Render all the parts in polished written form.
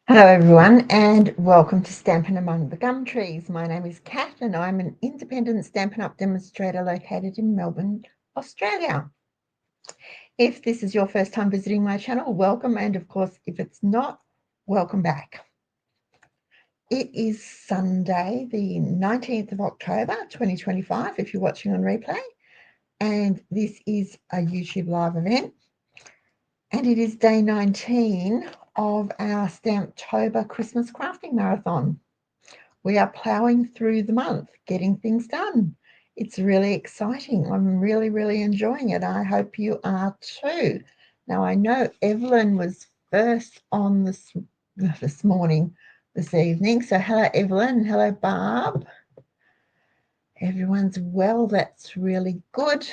Hello everyone and welcome to Stampin' Among the Gum Trees. My name is Kat and I'm an independent Stampin' Up! Demonstrator located in Melbourne, Australia. If this is your first time visiting my channel, welcome, and of course if it's not, welcome back. It is Sunday the 19th of October 2025 if you're watching on replay, and this is a YouTube live event and it is day 19 of our Stamptober Christmas crafting marathon. We are ploughing through the month, getting things done. It's really exciting. I'm really enjoying it. I hope you are too. Now, I know Evelyn was first on this evening. So hello, Evelyn. Hello, Barb. Everyone's well. That's really good.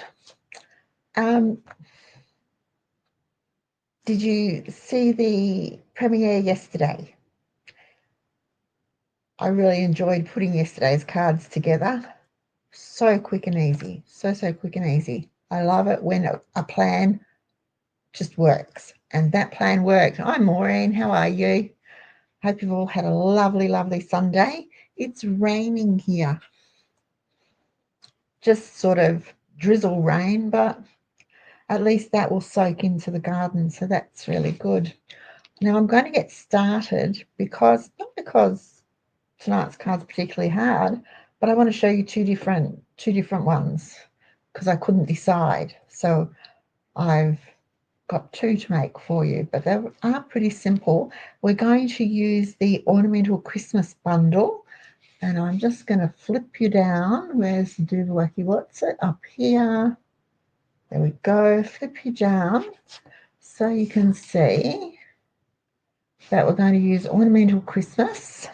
Did you see the premiere yesterday? I really enjoyed putting yesterday's cards together. So quick and easy. So quick and easy. I love it when a plan just works. And that plan worked. Hi, Maureen. How are you? Hope you've all had a lovely Sunday. It's raining here. Just sort of drizzle rain, but at least that will soak into the garden. So that's really good. Now I'm going to get started not because tonight's card's particularly hard, but I want to show you two different ones because I couldn't decide. So I've got two to make for you, but they are pretty simple. We're going to use the Ornamental Christmas bundle, and I'm just going to flip you down. Where's the do the wacky what's it? Up here. There we go. Flip you down so you can see that we're going to use Ornamental Christmas.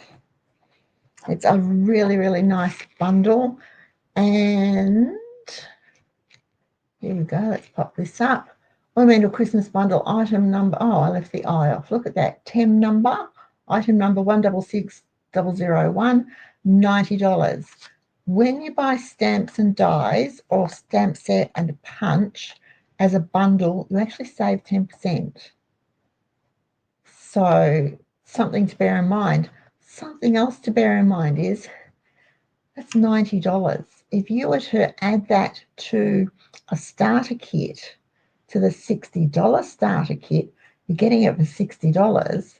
It's a really nice bundle, and here we go. Let's pop this up. Ornamental Christmas bundle item number. Oh, I left the I off. Look at that. TEM number. Item number 166001, $90. When you buy stamps and dies or stamp set and a punch as a bundle, you actually save 10%. So something to bear in mind. Something else to bear in mind is that's $90. If you were to add that to a starter kit, to the $60 starter kit, you're getting it for $60,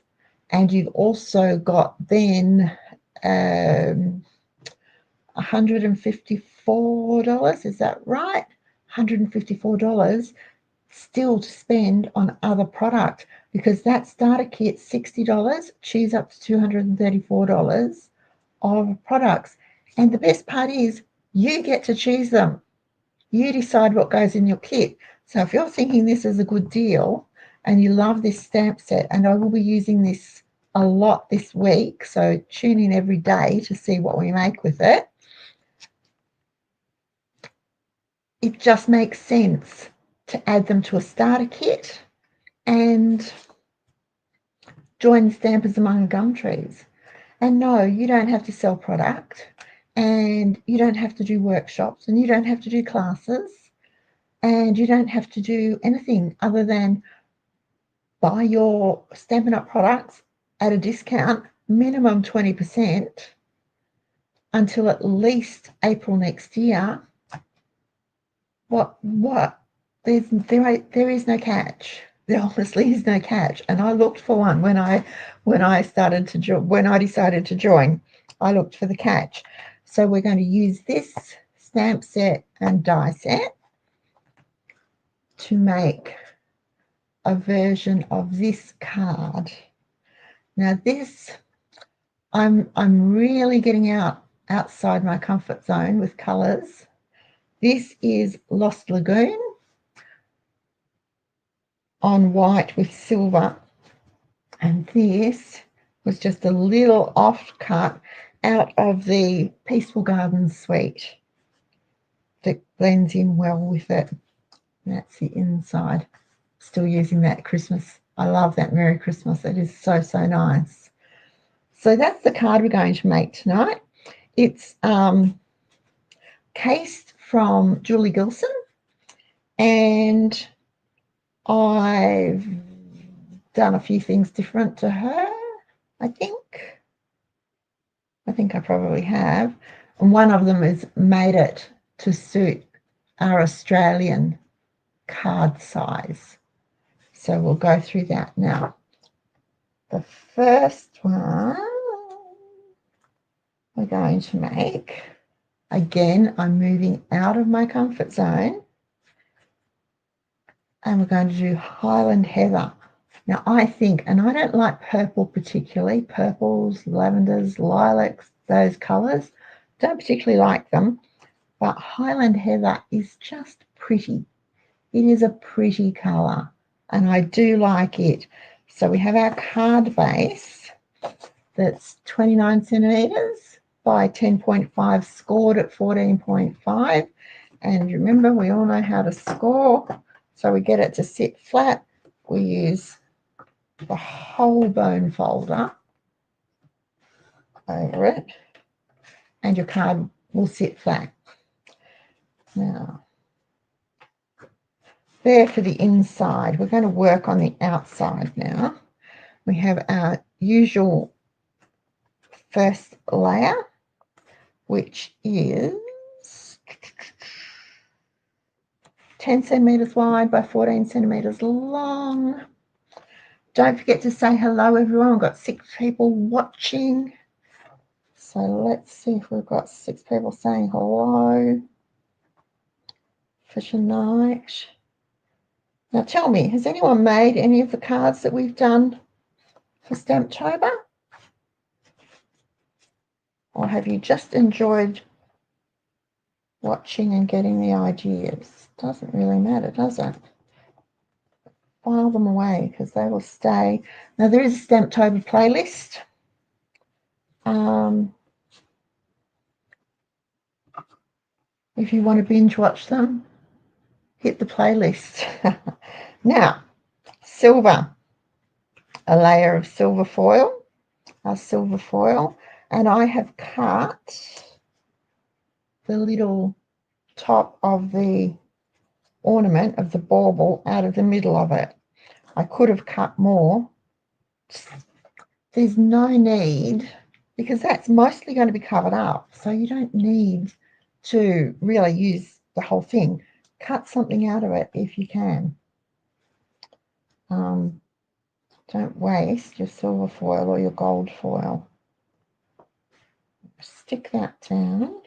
and you've also got then $154, is that right? $154 still to spend on other product, because that starter kit, $60, chews up to $234 of products. And the best part is you get to choose them. You decide what goes in your kit. So if you're thinking this is a good deal and you love this stamp set, and I will be using this a lot this week, so tune in every day to see what we make with it. It just makes sense to add them to a starter kit and join Stampers Among Gum Trees. And no, you don't have to sell product, and you don't have to do workshops, and you don't have to do classes, and you don't have to do anything other than buy your Stampin' Up! Products at a discount, minimum 20%, until at least April next year. What? There is no catch. There honestly is no catch. And I looked for one when I decided to join. I looked for the catch. So we're going to use this stamp set and die set to make a version of this card. Now this, I'm really getting outside my comfort zone with colors. This is Lost Lagoon on white with silver, and this was just a little offcut out of the Peaceful Gardens suite that blends in well with it. That's the inside. Still using that Christmas. I love that Merry Christmas. It is so nice. So that's the card we're going to make tonight. It's cased from Julie Gilson, and I've done a few things different to her. I think I probably have. And one of them is made it to suit our Australian card size. So we'll go through that now. The first one we're going to make, again, I'm moving out of my comfort zone, and we're going to do Highland Heather. Now I think, and I don't like purple particularly, purples, lavenders, lilacs, those colours, don't particularly like them, but Highland Heather is just pretty. It is a pretty colour, and I do like it. So we have our card base that's 29 centimetres by 10.5, scored at 14.5. And remember, we all know how to score. So we get it to sit flat. We use the whole bone folder over it, and your card will sit flat. Now, there for the inside. We're going to work on the outside now. We have our usual first layer, which is 10 centimetres wide by 14 centimetres long. Don't forget to say hello, everyone. We've got 6 people watching. So let's see if we've got 6 people saying hello for tonight. Now tell me, has anyone made any of the cards that we've done for Stamptober? Or have you just enjoyed watching and getting the ideas? Doesn't really matter, does it? File them away because they will stay. Now there is a Stamptober playlist. If you want to binge watch them, hit the playlist. Now, silver, a layer of silver foil, and I have cut the little top of the ornament of the bauble out of the middle of it. I could have cut more. There's no need, because that's mostly going to be covered up, so you don't need to really use the whole thing. Cut something out of it if you can. Don't waste your silver foil or your gold foil. Stick that down.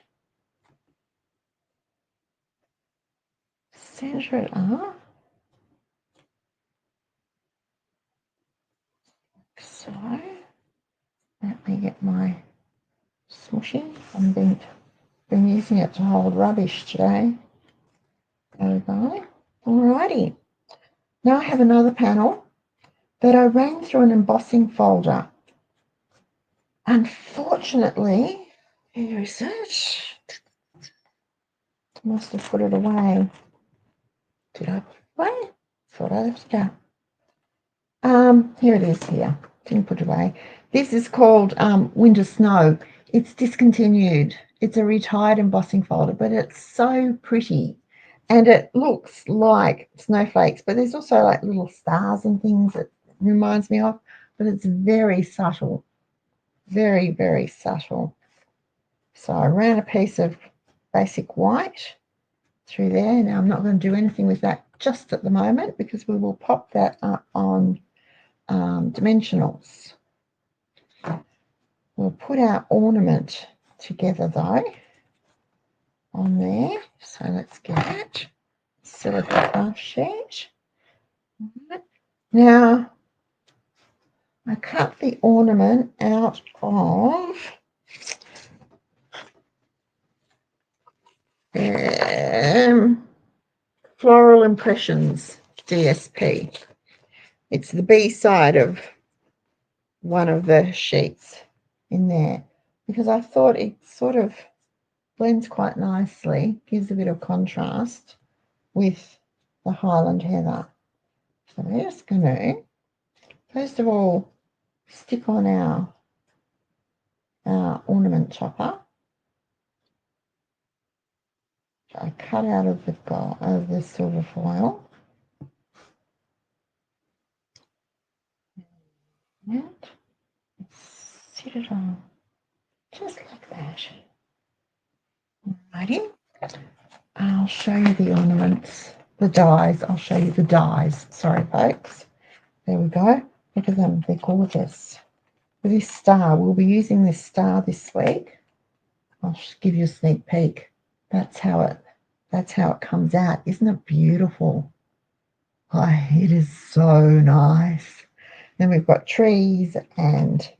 Center it up. So, let me get my smushy. I've been using it to hold rubbish today. There we go. Alrighty. Now I have another panel that I ran through an embossing folder. Unfortunately, here is it. I must have put it away. Did I put it away? Thought I left it out. Here it is here. Didn't put it away. This is called Winter Snow. It's discontinued. It's a retired embossing folder, but it's so pretty. And it looks like snowflakes, but there's also like little stars and things that reminds me of, but it's very subtle. Very, very subtle. So I ran a piece of basic white through there. Now I'm not going to do anything with that just at the moment because we will pop that up on dimensionals. We'll put our ornament together though on there. So let's get it. Silicone half sheet. Now I cut the ornament out of Floral Impressions DSP. It's the B side of one of the sheets in there because I thought it sort of blends quite nicely, gives a bit of contrast with the Highland Heather. So we're just going to, first of all, stick on our ornament chopper. I cut out of the silver foil. And Sit it on, just like that. Alrighty. I'll show you the ornaments, the dies. I'll show you the dies. Sorry, folks. There we go. Look at them. They're gorgeous. For this star, we'll be using this star this week. I'll just give you a sneak peek. That's how it comes out. Isn't it beautiful? Oh, it is so nice. Then we've got trees and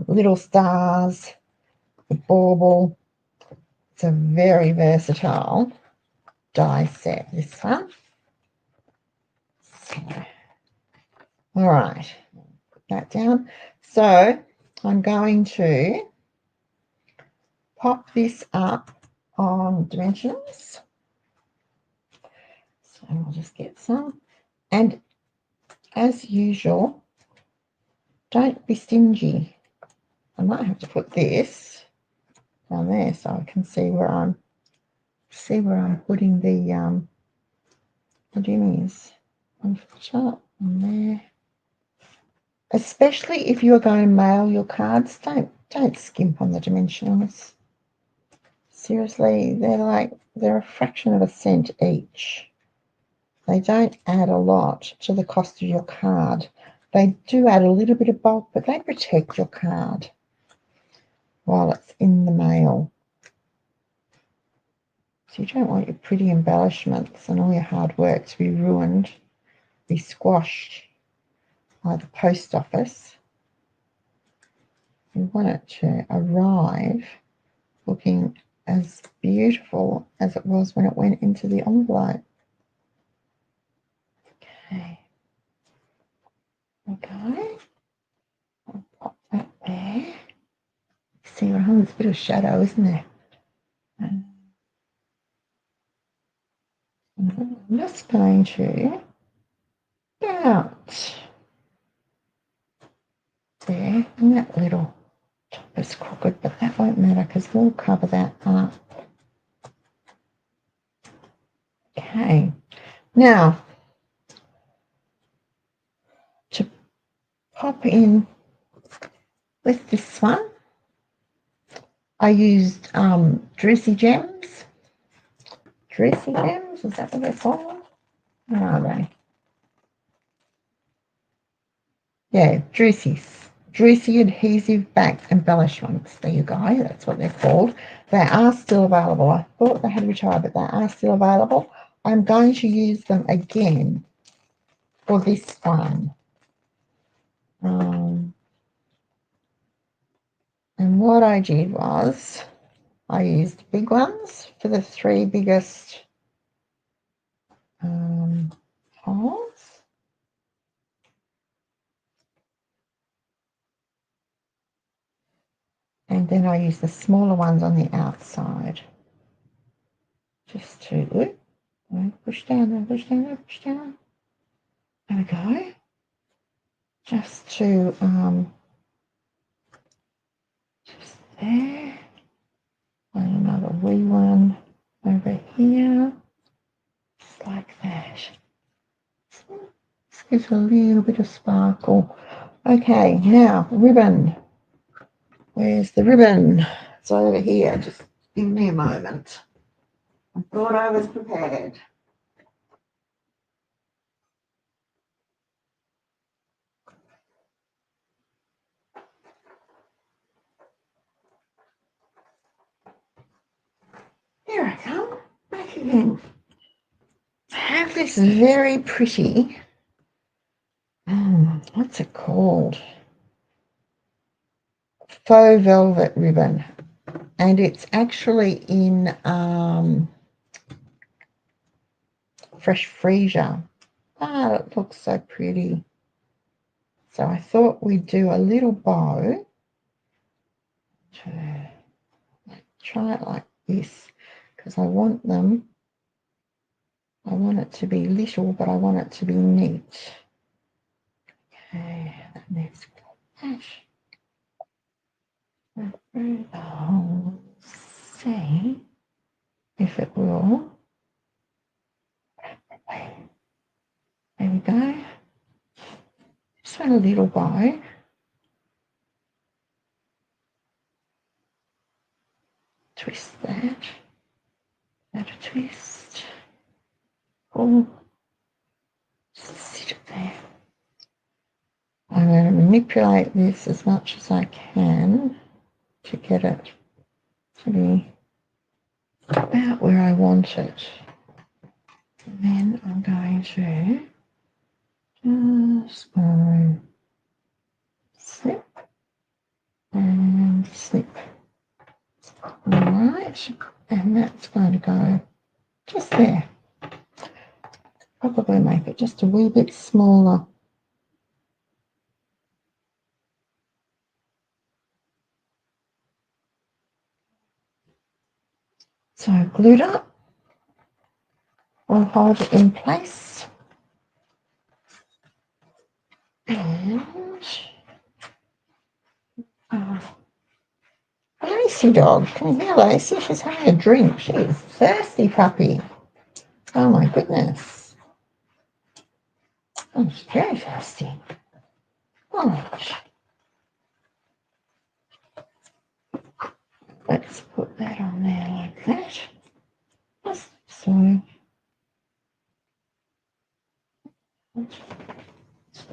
little stars, the bauble. It's a very versatile die set, this one. So, all right, put that down. So I'm going to pop this up on dimensionals. So I'll just get some. And as usual, don't be stingy. I might have to put this down there so I can see where I'm putting the jimmies. On there. Especially if you're going to mail your cards, don't skimp on the dimensionals. Seriously, they're a fraction of a cent each. They don't add a lot to the cost of your card. They do add a little bit of bulk, but they protect your card while it's in the mail. So you don't want your pretty embellishments and all your hard work to be ruined, be squashed by the post office. You want it to arrive looking as beautiful as it was when it went into the envelope. Okay. Okay. I'll pop that there. See, there's a bit of shadow, isn't there? I'm just going to about there, and that little top is crooked, but that won't matter because we'll cover that up. Okay, now to pop in with this one, I used Dressy Gems. Dressy Gems, is that what they're called? Where are they? Yeah, Dressy adhesive back embellishments. There you go, that's what they're called. They are still available. I thought they had retired, but they are still available. I'm going to use them again for this one. And what I did was I used big ones for the three biggest holes. And then I use the smaller ones on the outside. Just to push down, push down, push down. There we go. Just to just there. And another wee one over here. Just like that. Just gives a little bit of sparkle. Okay, now ribbon. Where's the ribbon? It's over here. Just give me a moment. I thought I was prepared. Here I come. Back again. I have this very pretty, what's it called? Faux velvet ribbon. And it's actually in Fresh Freesia. Ah, it looks so pretty. So I thought we'd do a little bow. Try it like this because I want it to be little, but I want it to be neat. Okay, that needs to go through the hole. See if it will. There we go. Just want a little bow. Just pull, just sit it there. I'm going to manipulate this as much as I can to get it to be about where I want it. And then I'm going to just go snip and snip. Alright, and that's going to go just there. Probably make it just a wee bit smaller. So glued up, I'll hold it in place. And Lacey dog, can you hear Lacey? She's having a drink. She's thirsty puppy. Oh my goodness. Oh, she's very thirsty. Gosh. Let's put that on there like that. So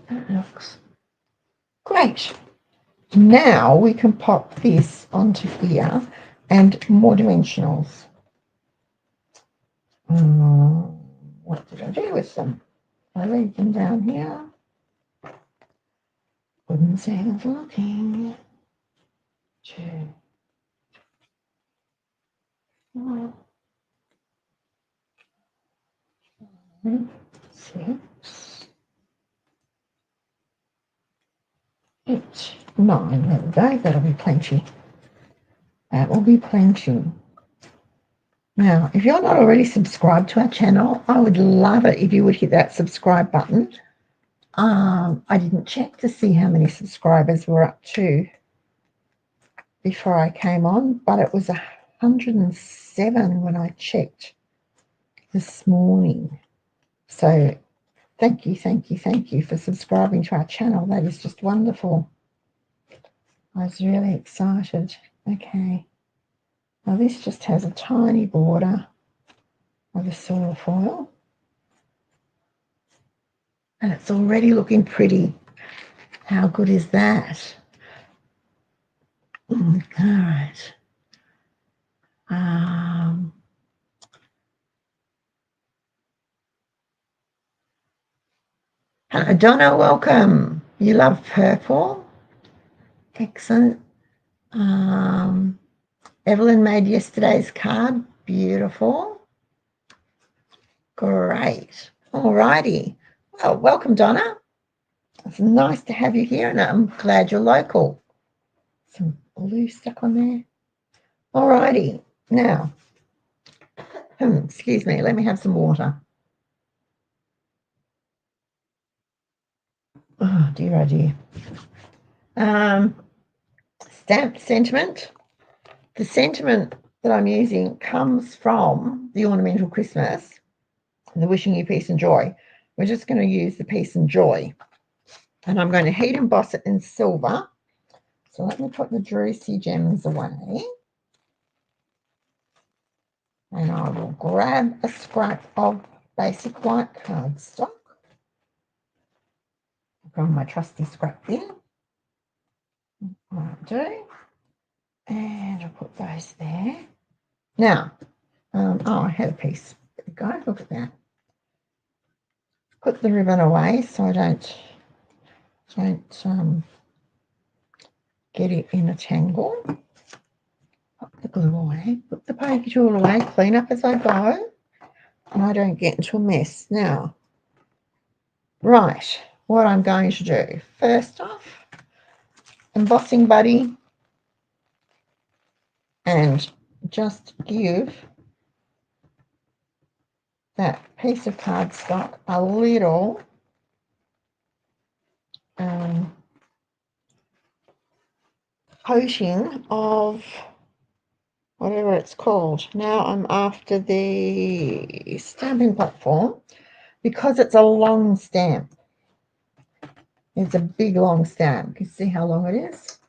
that looks great. Now we can pop this onto here and more dimensionals. What did I do with them? I leave them down here. Wouldn't say I was looking. 2, 4, 5, 6, 8, 9. There we go. That'll be plenty. That will be plenty. Now, if you're not already subscribed to our channel, I would love it if you would hit that subscribe button. I didn't check to see how many subscribers we're up to before I came on, but it was 107 when I checked this morning. So thank you for subscribing to our channel. That is just wonderful. I was really excited. Okay. Now this just has a tiny border of a silver foil. And it's already looking pretty. How good is that? All right. Hello, Donna, welcome. You love purple. Excellent. Evelyn made yesterday's card. Beautiful. Great. All righty. Well, welcome, Donna. It's nice to have you here, and I'm glad you're local. Some blue stuck on there. All righty. Now, excuse me, let me have some water. Oh, dear, oh, dear. Stamped sentiment. The sentiment that I'm using comes from the Ornamental Christmas, the Wishing You Peace and Joy. We're just going to use the Peace and Joy. And I'm going to heat emboss it in silver. So let me put the Drucy gems away. And I will grab a scrap of basic white cardstock from my trusty scrap bin. Might do. And I'll put those there. Now, oh, I had a piece. There we go. Look at that. Put the ribbon away so I don't get it in a tangle. Put the glue away. Put the pokey tool away. Clean up as I go. And I don't get into a mess. Now, right, what I'm going to do. First off, embossing buddy. And just give that piece of cardstock a little coating of whatever it's called. Now I'm after the stamping platform because it's a long stamp. It's a big long stamp. You can see how long it is.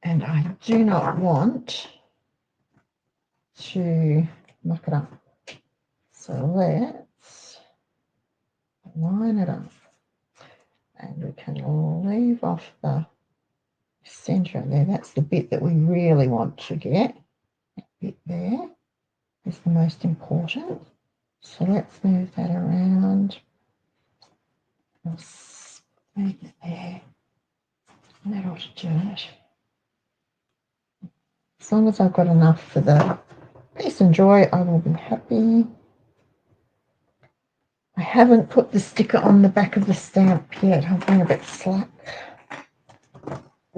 And I do not want to muck it up. So let's line it up. And we can leave off the centre there. That's the bit that we really want to get. That bit there is the most important. So let's move that around. We'll make it there. And that ought to do it. As long as I've got enough for the peace and joy, I will be happy. I haven't put the sticker on the back of the stamp yet. I've been a bit slack.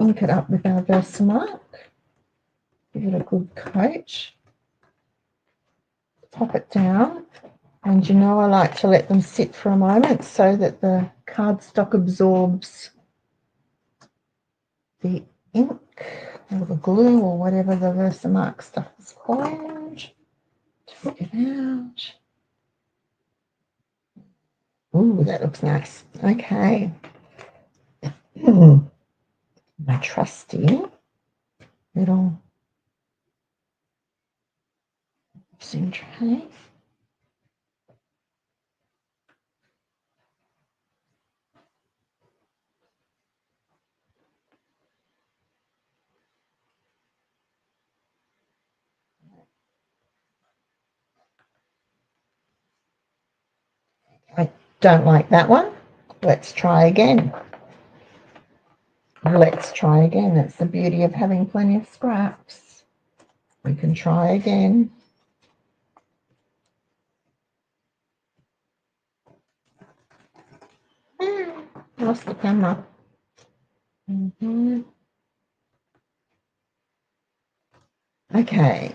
Ink it up with our Versamark. Give it a good coat. Pop it down. And you know I like to let them sit for a moment so that the cardstock absorbs the ink or the glue or whatever the Versamark stuff is called. Take it out. Ooh, that looks nice. Okay. My trusty little mixing tray. I don't like that one. Let's try again. Let's try again. That's the beauty of having plenty of scraps. We can try again. Lost the camera. Okay.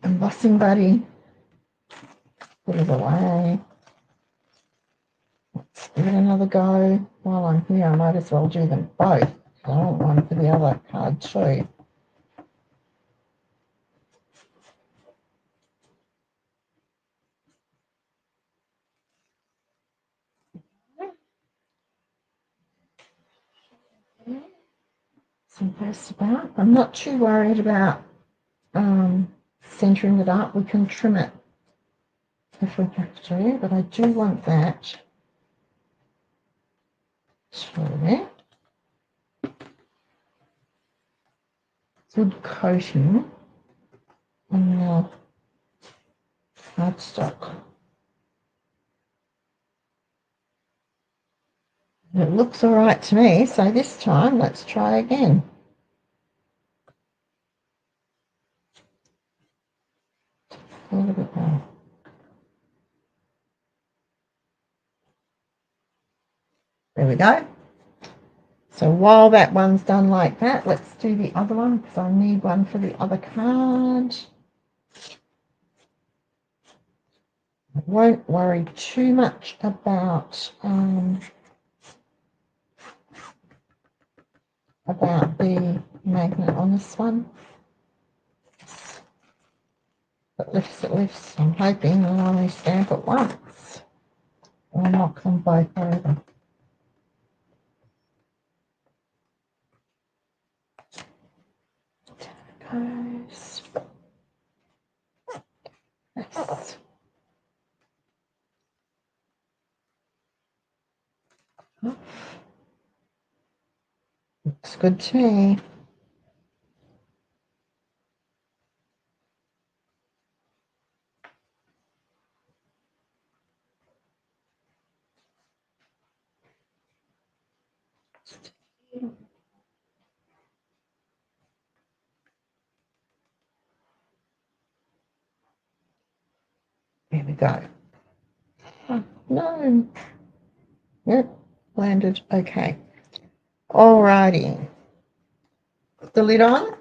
Embossing buddy. Put it away. Let's give it another go. While I'm here, I might as well do them both. I want one for the other card too. Some paste about. I'm not too worried about centering it up. We can trim it if we have to, but I do want that to good coating on the cardstock. It looks all right to me, so this time let's try again. A little bit more. There we go. So while that one's done like that, let's do the other one because I need one for the other card. I won't worry too much about the magnet on this one. It lifts. I'm hoping I'll only stamp it once. I'll knock them both over. Goes. Yes. Looks good to me. There we go. Oh, no. Yep, landed. Okay. Alrighty. Put the lid on.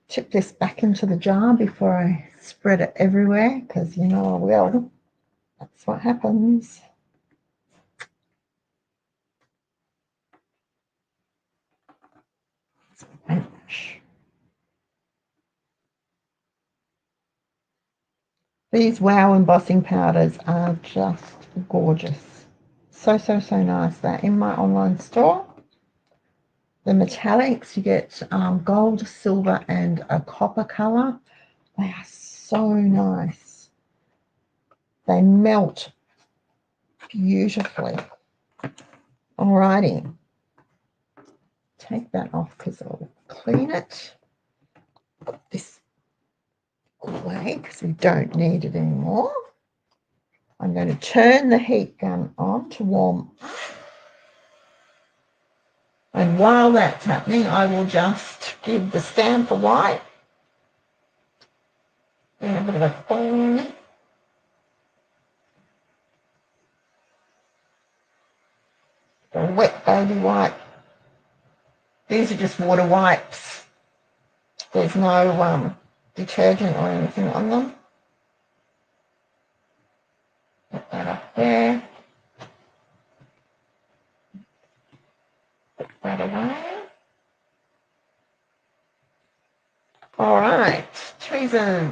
Tip this back into the jar before I spread it everywhere, because you know I will. That's what happens. These Wow embossing powders are just gorgeous. So nice. They're in my online store. The metallics, you get gold, silver, and a copper color. They are so nice. They melt beautifully. Alrighty. Take that off because I'll clean it. Put this away because we don't need it anymore. I'm going to turn the heat gun on to warm up. And while that's happening, I will just give the stamp a wipe. And a bit of a clean. A wet baby wipe. These are just water wipes. There's no detergent or anything on them. Put that up there. Put that away. All right, tweezers.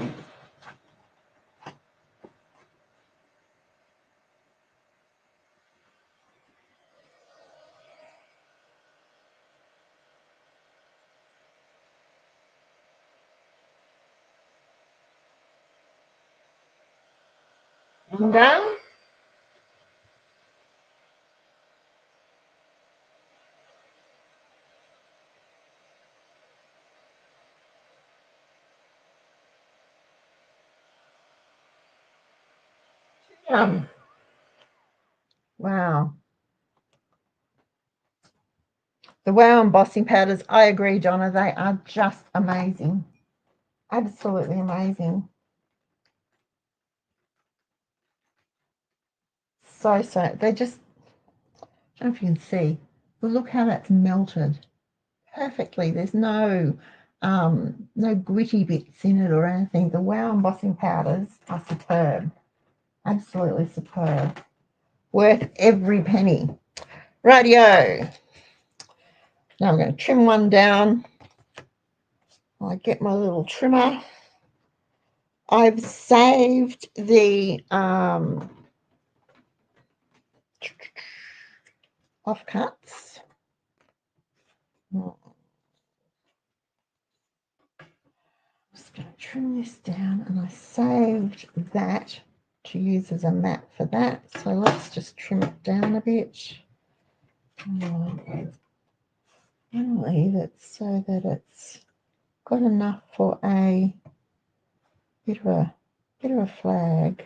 Done. Wow. The Wow embossing powders, I agree, Donna, they are just amazing. Absolutely amazing. So, they just, I don't know if you can see, but look how that's melted perfectly. There's no gritty bits in it or anything. The Wow embossing powders are superb. Absolutely superb. Worth every penny. Radio. Now I'm going to trim one down. I get my little trimmer. I've saved the offcuts. I'm just going to trim this down, and I saved that to use as a mat for that. So let's just trim it down a bit. And leave it so that it's got enough for a bit of a flag.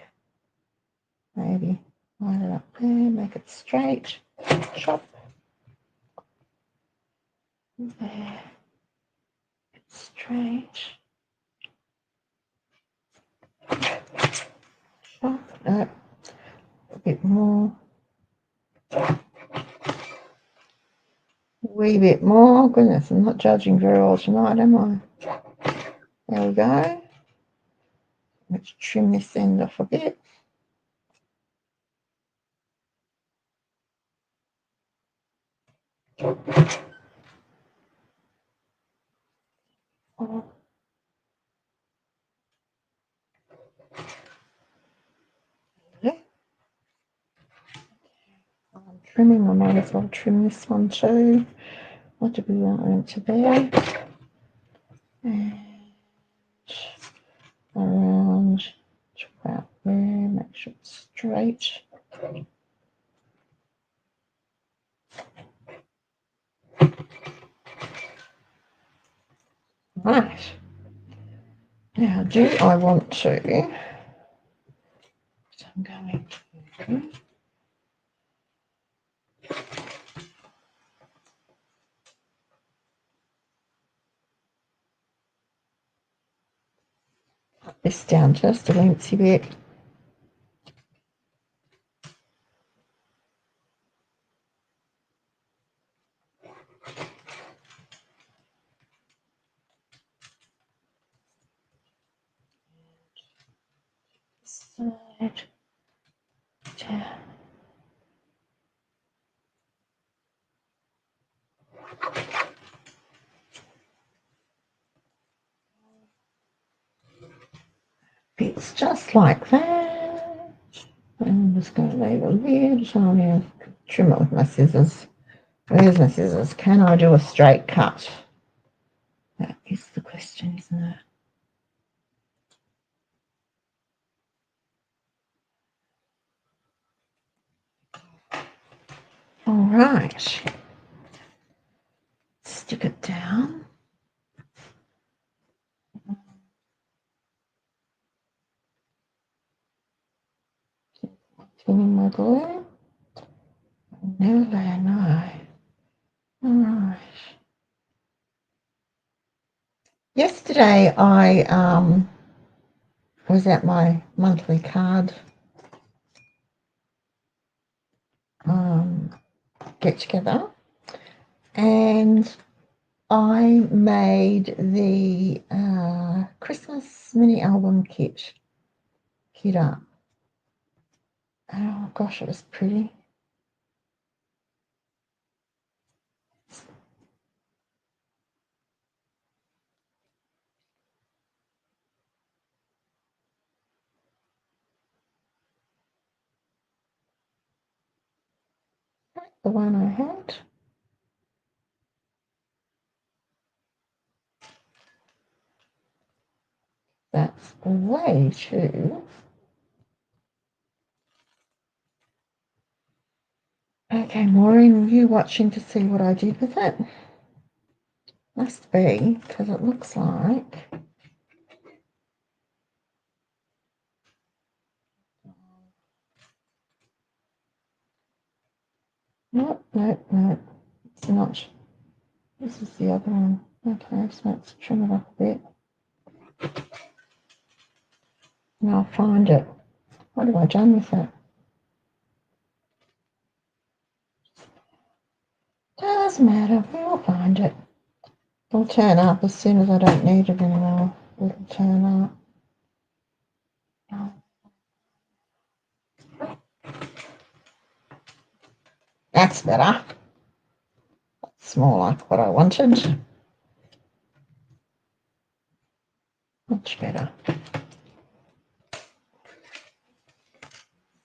Maybe line it up there, make it straight, chop. There, straight. Chop that a bit more. Wee bit more. Goodness, I'm not judging very well tonight, am I? There we go. Let's trim this end off a bit. I'm trimming, I might as well trim this one too. What do we want to there? And around to about there, make sure it's straight. Right. Now, do I want to? So I'm going to. Put this down just a wincy bit. Side down. Bits just like that. I'm just going to leave a lid. So I'm going to trim it with my scissors. Where's my scissors? Can I do a straight cut? That is the question, isn't it? All right. Stick it down. Filling my glue. No, no. All right. Yesterday I was at my monthly card get together, and I made the Christmas mini album kit up. Oh gosh, it was pretty. The one I had. That's way too. Okay, Maureen, were you watching to see what I did with it? Must be, because it looks like. Nope, it's not. This is the other one. Okay, so let's trim it up a bit. And I'll find it. What have I done with it? Doesn't matter, we'll find it. It'll turn up as soon as I don't need it anymore. It'll turn up. That's better. That's more like what I wanted. Much better.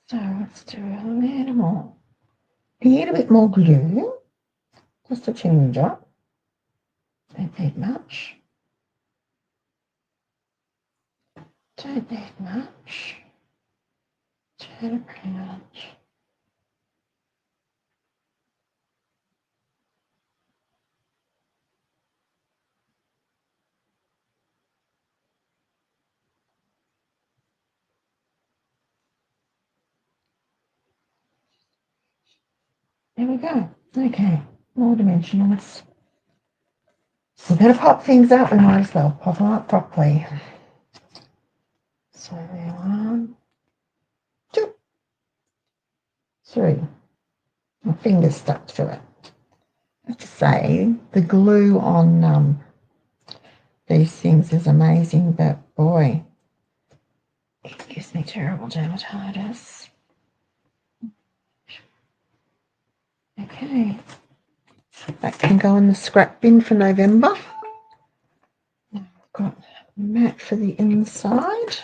So let's do a little more. You need a bit more glue. Just a teeny drop. Don't need much. Don't need much. Turn it around. There we go. Okay, more dimensions. We're going to pop things up. We might as well pop them up properly. So there, 1, 2, 3. My finger's stuck to it. I have to say, the glue on these things is amazing, but boy, it gives me terrible dermatitis. Okay, that can go in the scrap bin for November. Now I've got mat for the inside.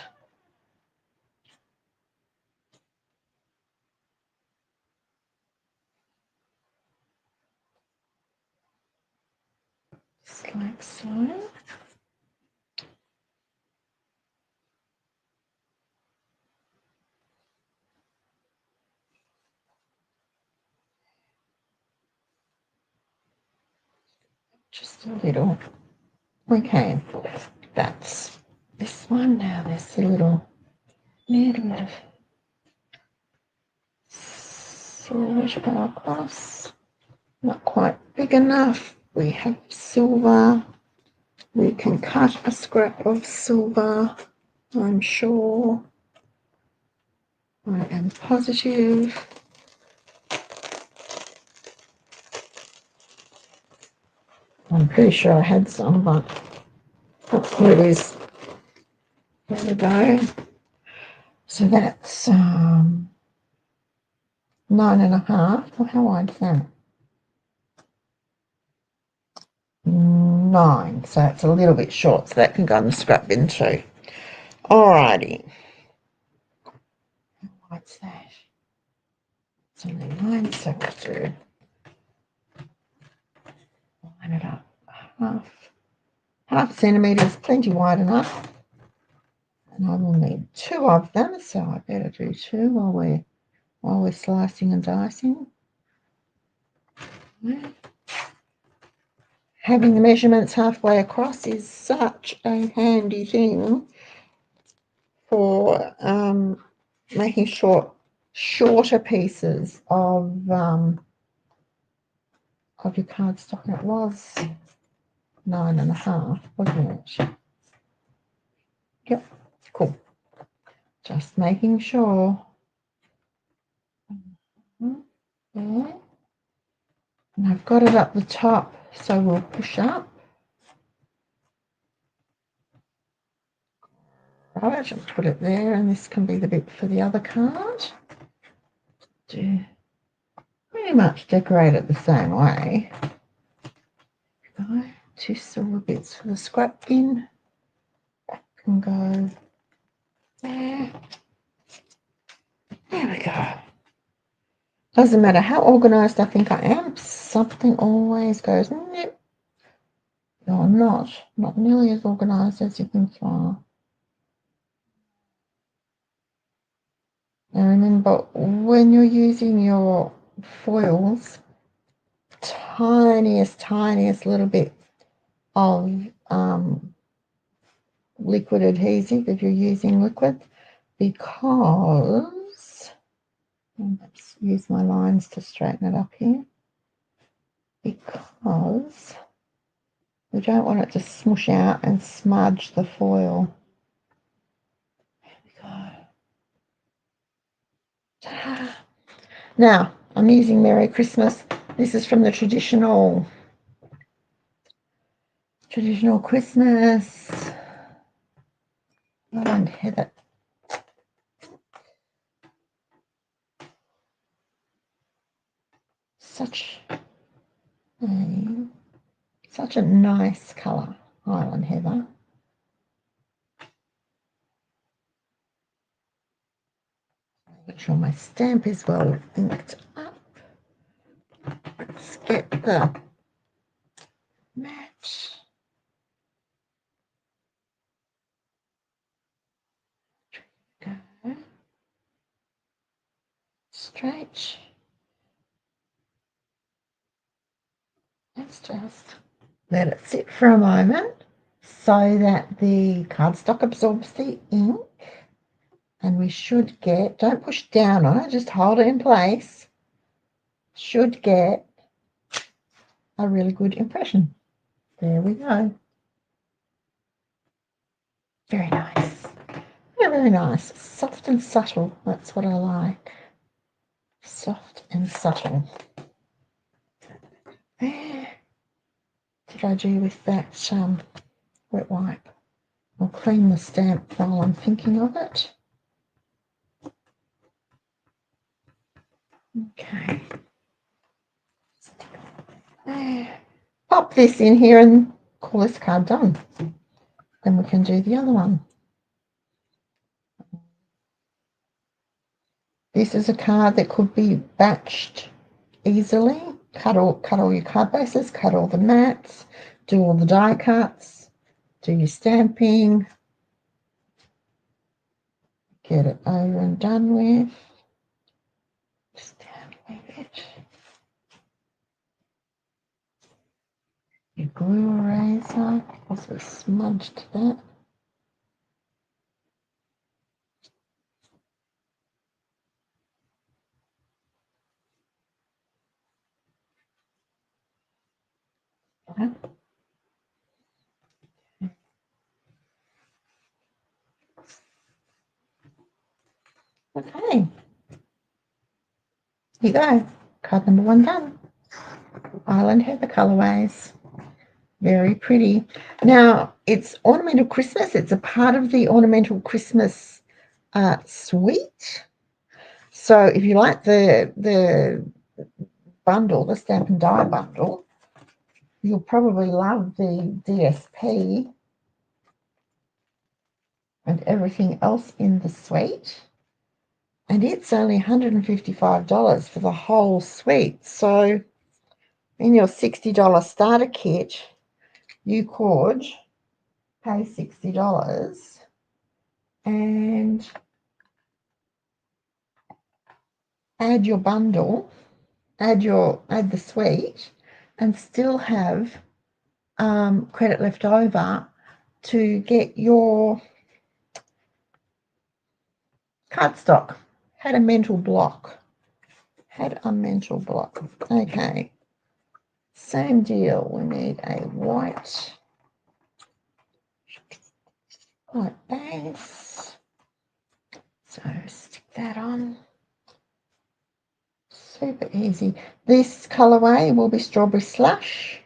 Just like so. Just a little. Okay, that's this one. Now there's a little bit of silver bar glass. Not quite big enough. We have silver. We can cut a scrap of silver, I'm sure. I am positive. I'm pretty sure I had some, but that's what it is. There we go. So that's 9.5. Well, how wide is that? 9. So it's a little bit short, so that can go in the scrap bin too. Alrighty. How wide's that? It's only 9, so we'll do line it up half centimetre is plenty wide enough. And I will need 2 of them, so I better do 2 while we're slicing and dicing. Having the measurements halfway across is such a handy thing for making shorter pieces of your cardstock. It was 9.5, wasn't it? Yep, cool. Just making sure. There. And I've got it up the top, so we'll push up. Right, and put it there, and this can be the bit for the other card. Do pretty much decorate it the same way. Go. 2 silver bits for the scrap bin. That can go there. There we go. Doesn't matter how organised I think I am, something always goes, nope, you're not nearly as organised as you think you are. And remember, when you're using your foils, tiniest little bit of liquid adhesive if you're using liquid, because let's use my lines to straighten it up here, because we don't want it to smush out and smudge the foil. There we go. Now I'm using Merry Christmas. This is from the traditional Christmas. And Heather. Such a nice colour, Highland Heather. Make sure my stamp is well inked up. Let's get the match. Go. Stretch. Let's just let it sit for a moment so that the cardstock absorbs the ink. And we should get, don't push down on it, just hold it in place. Should get a really good impression. There we go. Very nice. Very nice. Soft and subtle. That's what I like. Soft and subtle. There. Did I do with that wet wipe? I'll clean the stamp while I'm thinking of it. Okay. There. Pop this in here and call this card done. Then we can do the other one. This is a card that could be batched easily. Cut all your card bases, cut all the mats, do all the die cuts, do your stamping, get it over and done with. Stamp with it. Your glue eraser, also smudged that. Okay, here you go. Card number 1 done. Island Heather colorways. Very pretty. Now, it's Ornamental Christmas. It's a part of the Ornamental Christmas suite. So if you like the bundle, the Stamp and Die bundle, you'll probably love the DSP and everything else in the suite. And it's only $155 for the whole suite. So in your $60 starter kit, you could pay $60 and add your bundle add the sweet and still have credit left over to get your cardstock. Had a mental block. Okay. Same deal. We need a white base. So stick that on. Super easy. This colourway will be Strawberry Slush,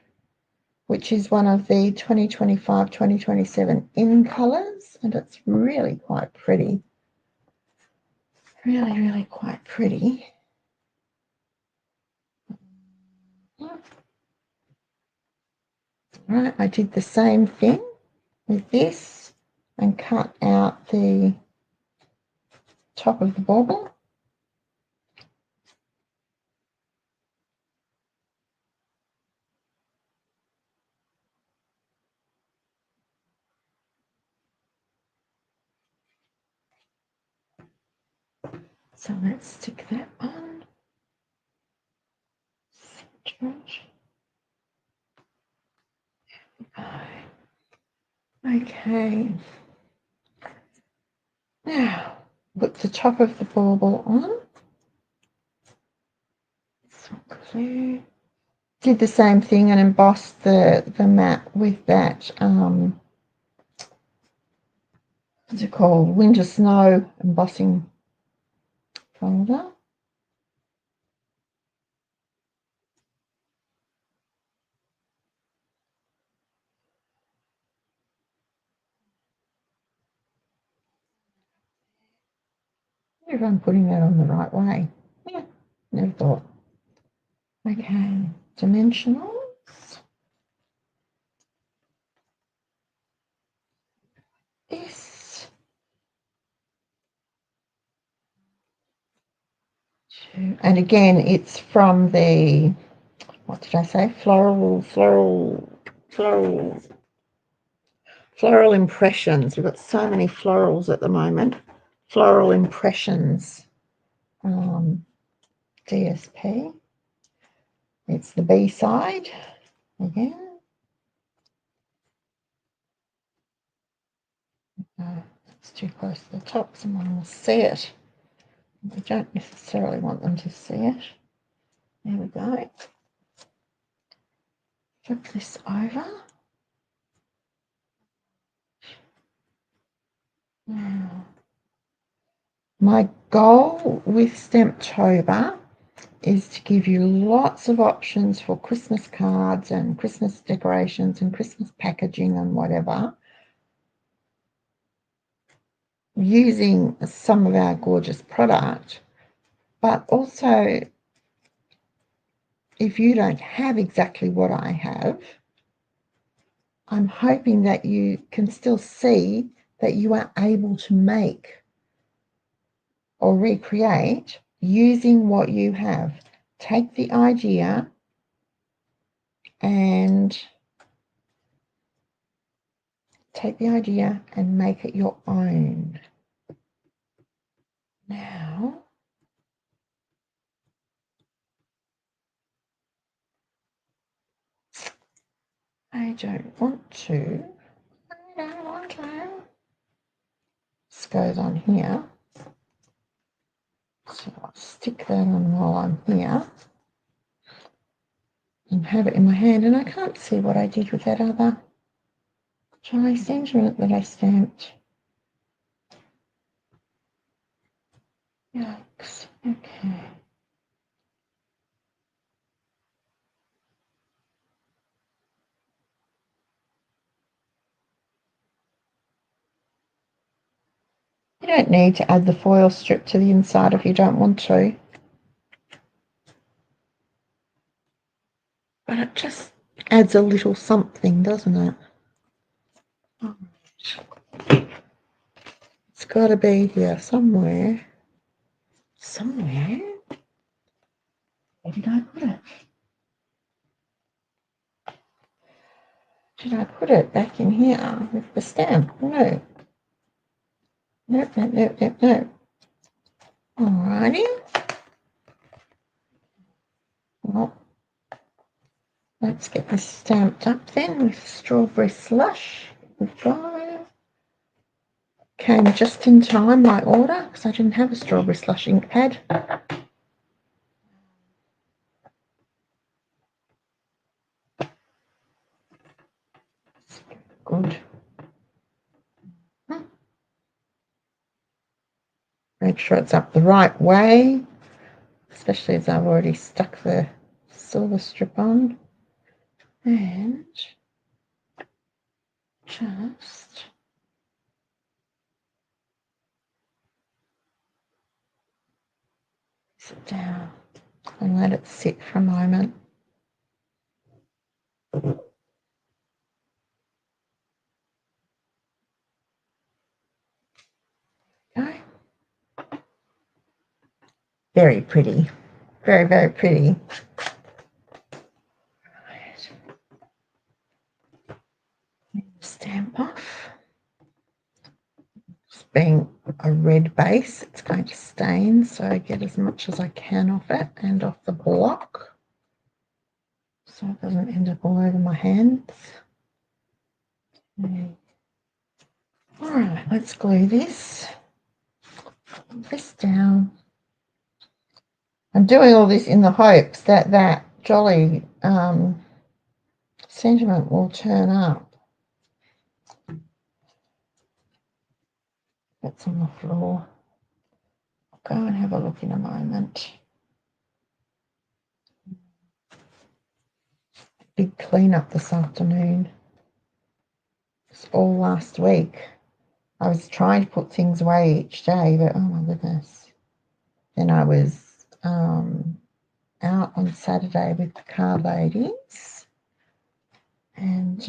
which is one of the 2025-2027 in colours, and it's really quite pretty. Really, really quite pretty. Right, I did the same thing with this and cut out the top of the bauble. So let's stick that on. Okay. Now, put the top of the bauble on. Did the same thing and embossed the mat with that, what's it called? Winter Snow embossing folder. If I'm putting that on the right way. Yeah, never thought. Okay, dimensionals. This. And again, it's from the, what did I say? Floral Impressions. We've got so many florals at the moment. Floral Impressions DSP. It's the B side again. It's too close to the top, someone will see it. We don't necessarily want them to see it. There we go. Flip this over. Now, my goal with Stamptober is to give you lots of options for Christmas cards and Christmas decorations and Christmas packaging and whatever, using some of our gorgeous product. But also, if you don't have exactly what I have, I'm hoping that you can still see that you are able to make or recreate using what you have. Take the idea and make it your own. Now, I don't want to. This goes on here. So I'll stick that on while I'm here and have it in my hand. And I can't see what I did with that other dry sentiment that I stamped. Yikes. Okay. You don't need to add the foil strip to the inside if you don't want to. But it just adds a little something, doesn't it? It's got to be here somewhere. Somewhere? Where did I put it? Did I put it back in here with the stamp? No. Nope. Alrighty. Well, let's get this stamped up then with strawberry slush. Here we go. Came just in time, my order, because I didn't have a strawberry slush ink pad. Good. Make sure it's up the right way, especially as I've already stuck the silver strip on. And just sit down and let it sit for a moment. Okay. Very pretty. Very, very pretty. Stamp off. It's being a red base, it's going to stain, so I get as much as I can off it and off the block, so it doesn't end up all over my hands. Okay. All right, let's glue this down. I'm doing all this in the hopes that that jolly sentiment will turn up. That's on the floor. I'll go and have a look in a moment. Big cleanup this afternoon. It's all last week. I was trying to put things away each day, but oh my goodness. Then I was out on Saturday with the car ladies, and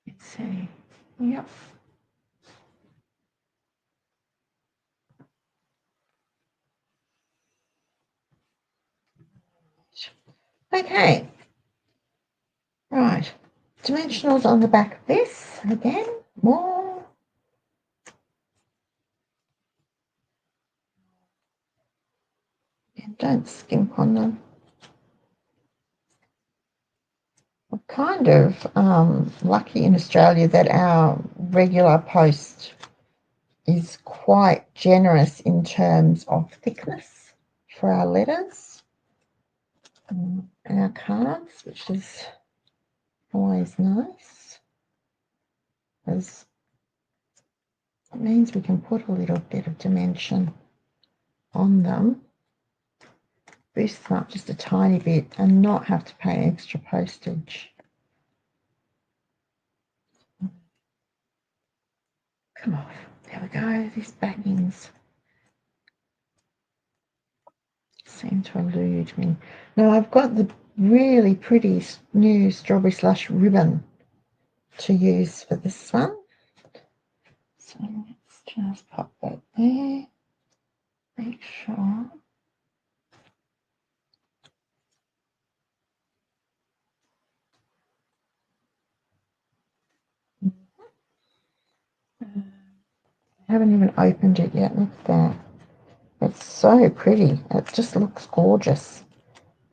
let's see, yep. Okay, right, dimensionals on the back of this, again, more. And don't skimp on them. We're kind of lucky in Australia that our regular post is quite generous in terms of thickness for our letters and our cards, which is always nice, because it means we can put a little bit of dimension on them, boost them up just a tiny bit and not have to pay extra postage. Come on, there we go. These backings seem to elude me. Now I've got the really pretty new strawberry slush ribbon to use for this one. So let's just pop that there. Make sure. I haven't even opened it yet. Look at that. It's so pretty. It just looks gorgeous.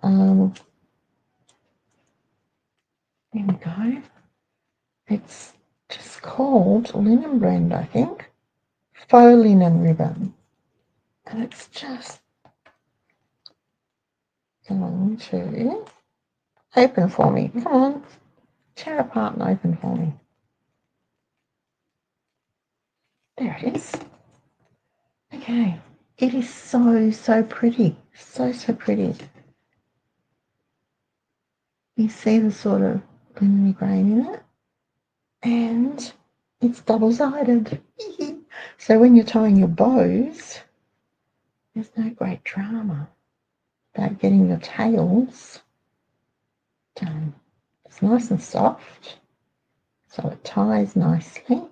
There we go. It's just called Linen Blend, I think. Faux linen ribbon. And it's just going to open for me. Come on. Tear apart and open for me. There it is. Okay. It is so, so pretty. So, so pretty. You see the sort of linen grain in it. And it's double-sided. So when you're tying your bows, there's no great drama about getting your tails done. It's nice and soft, so it ties nicely.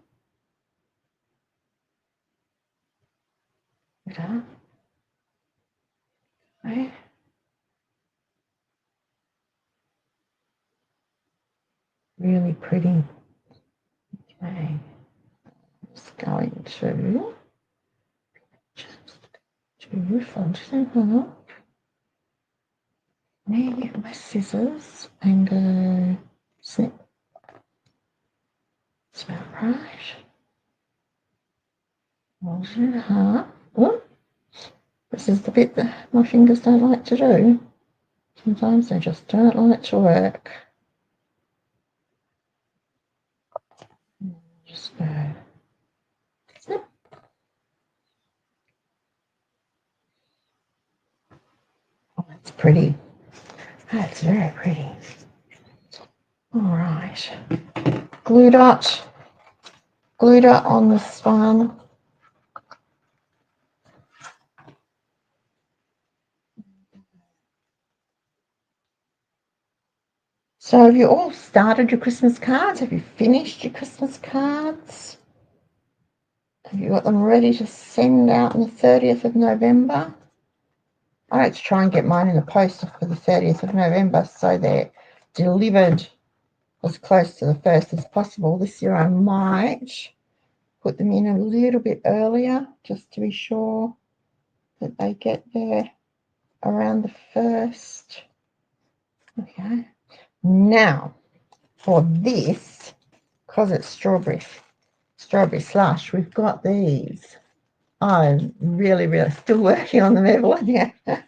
Okay. Really pretty. Okay. Just going to fold it in half. Now get my scissors and go snip. That's about right. Fold it in half. Oh, this is the bit that my fingers don't like to do. Sometimes they just don't like to work. Just go snip. Oh, that's pretty. That's very pretty. All right. Glue dot on this one. So have you all started your Christmas cards? Have you finished your Christmas cards? Have you got them ready to send out on the 30th of November? I like to try and get mine in the post for the 30th of November so they're delivered as close to the 1st as possible. This year I might put them in a little bit earlier just to be sure that they get there around the 1st. Okay. Now, for this, because it's strawberry slush, we've got these. I'm really still working on them, Evelyn. Yeah. At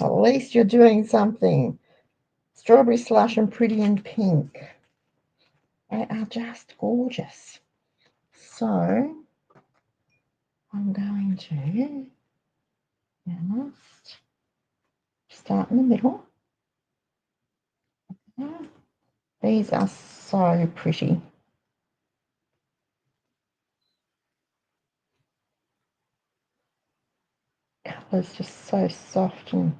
least you're doing something. Strawberry slush and pretty in pink. They are just gorgeous. So I'm going to just start in the middle. These are so pretty. Colour's just so soft and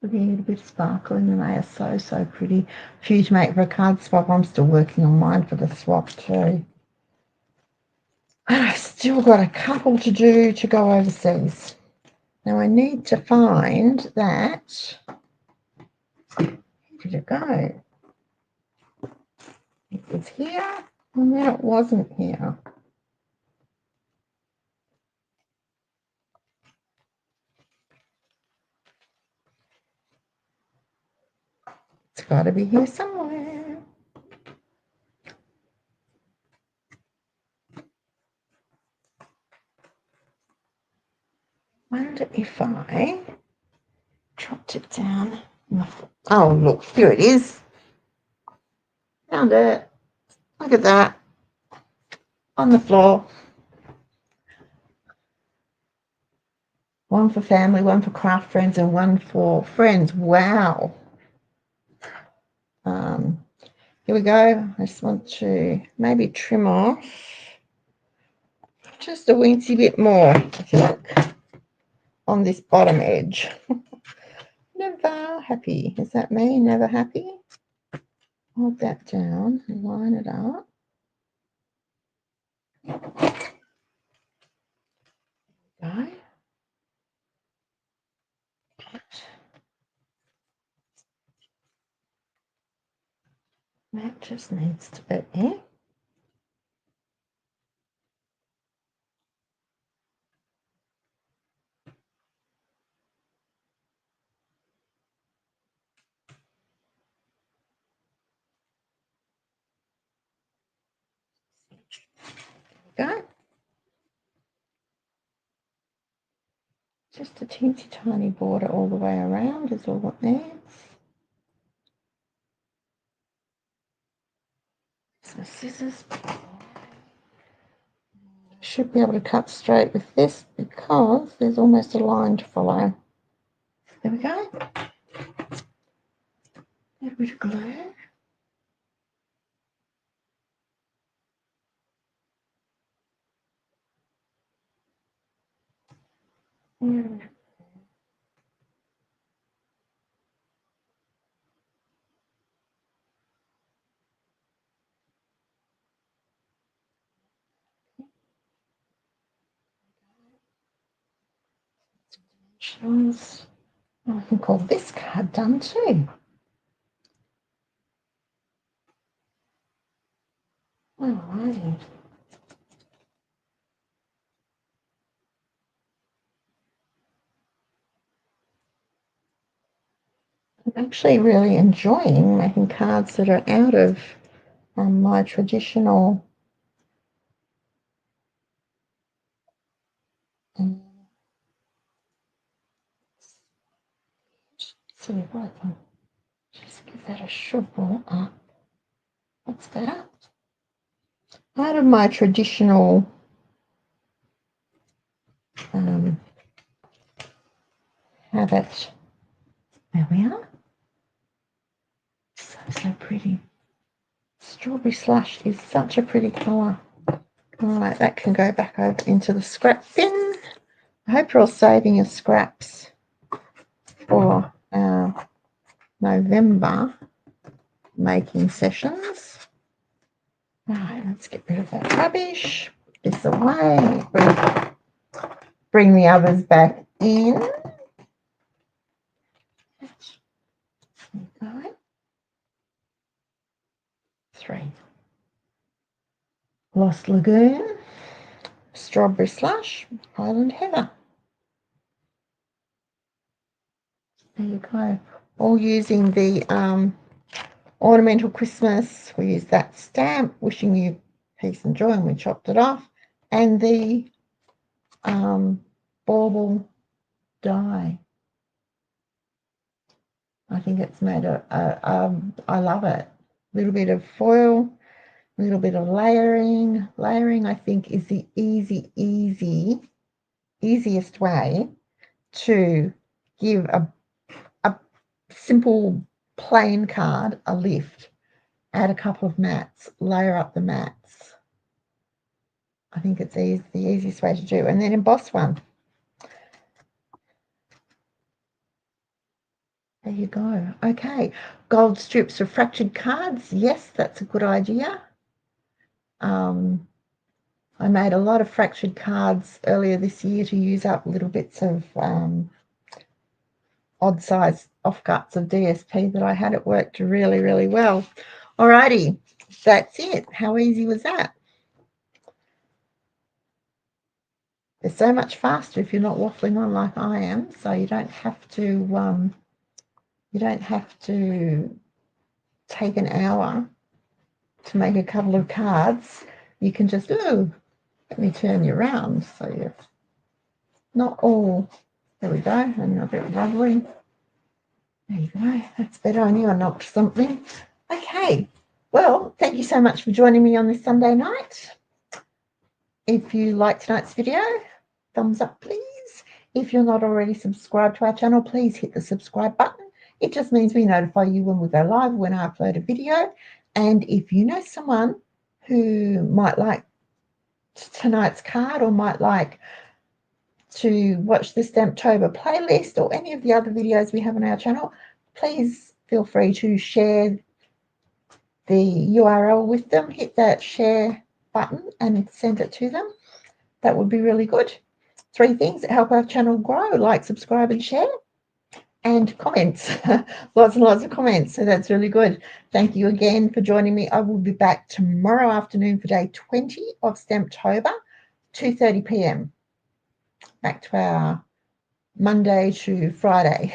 a little bit of sparkle in them. They are so pretty. For you to make for a card swap, I'm still working on mine for the swap too. I've still got a couple to do to go overseas. Now I need to find that. Where did it go? It was here, and then it wasn't here. It's got to be here somewhere. Wonder if I dropped it down. Oh, look, here it is. Found it. Look at that. On the floor. One for family, one for craft friends, and one for friends. Wow. Here we go. I just want to maybe trim off just a weensy bit more, if you look, on this bottom edge. Never happy. Is that me? Never happy? Hold that down and line it up. Go. That just needs to be there. Go. Just a teensy tiny border all the way around is all it needs. Some scissors. Should be able to cut straight with this because there's almost a line to follow. There we go. A little bit of glue. Options. I can call this card done too. Alrighty. I'm actually really enjoying making cards that are out of my traditional see what I can just give that a shuffle up. That's better. Out of my traditional habit. There we are. So pretty. Strawberry Slush is such a pretty colour. All right, that can go back over into the scrap bin. I hope you're all saving your scraps for our November making sessions. All right, let's get rid of that rubbish. Put this away. Bring the others back in. There we go. 3. Lost Lagoon, Strawberry Slush, Highland Heather. There you go. All using the Ornamental Christmas. We used that stamp, wishing you peace and joy, and we chopped it off. And the bauble die. I think it's made I love it. A little bit of foil, a little bit of layering. Layering, I think, is the easiest way to give a simple plain card a lift. Add a couple of mats, layer up the mats. I think it's the easiest way to do. And then emboss one. There you go. Okay, gold strips for fractured cards. Yes, that's a good idea. I made a lot of fractured cards earlier this year to use up little bits of odd size offcuts of DSP that I had. It worked really, really well. Alrighty, that's it. How easy was that? They're so much faster if you're not waffling on like I am, so you don't have to take an hour to make a couple of cards. You can just let me turn you around so you're not all. There we go, and a bit rubbly. There you go. That's better. I knew I knocked something. Okay. Well, thank you so much for joining me on this Sunday night. If you liked tonight's video, thumbs up, please. If you're not already subscribed to our channel, please hit the subscribe button. It just means we notify you when we go live, when I upload a video. And if you know someone who might like tonight's card or might like to watch the Stamptober playlist or any of the other videos we have on our channel, please feel free to share the URL with them. Hit that share button and send it to them. That would be really good. 3 things that help our channel grow: like, subscribe, and share. And comments. Lots and lots of comments. So that's really good. Thank you again for joining me. I will be back tomorrow afternoon for day 20 of Stamptober, 2:30 p.m. Back to our Monday to Friday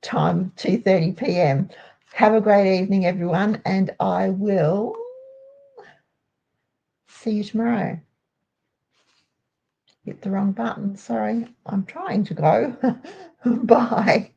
time, 2:30 p.m. Have a great evening, everyone, and I will see you tomorrow. Hit the wrong button. Sorry, I'm trying to go. Bye.